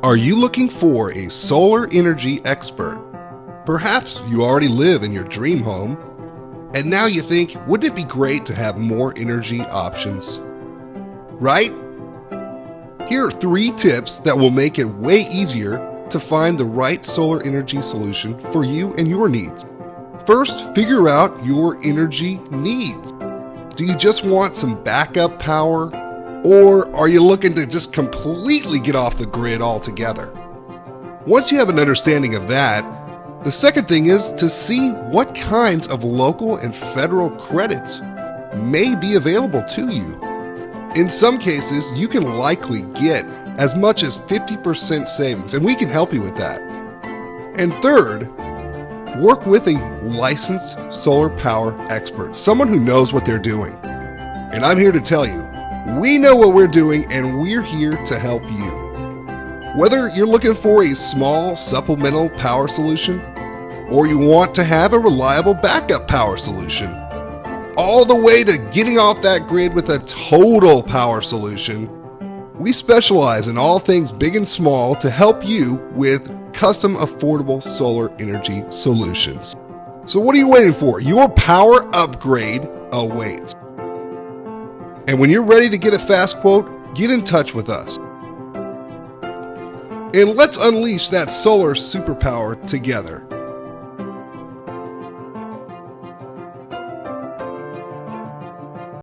Are you looking for a solar energy expert? Perhaps you already live in your dream home, and now you think, wouldn't it be great to have more energy options? Right? Here are 3 tips that will make it way easier to find the right solar energy solution for you and your needs. First, figure out your energy needs. Do you just want some backup power? Or are you looking to just completely get off the grid altogether? Once you have an understanding of that, the second thing is to see what kinds of local and federal credits may be available to you. In some cases, you can likely get as much as 50% savings, and we can help you with that. And third, work with a licensed solar power expert, someone who knows what they're doing. And I'm here to tell you, we know what we're doing, and we're here to help you. Whether you're looking for a small supplemental power solution, or you want to have a reliable backup power solution, all the way to getting off that grid with a total power solution, we specialize in all things big and small to help you with custom affordable solar energy solutions. So what are you waiting for? Your power upgrade awaits. And when you're ready to get a fast quote, get in touch with us. And let's unleash that solar superpower together.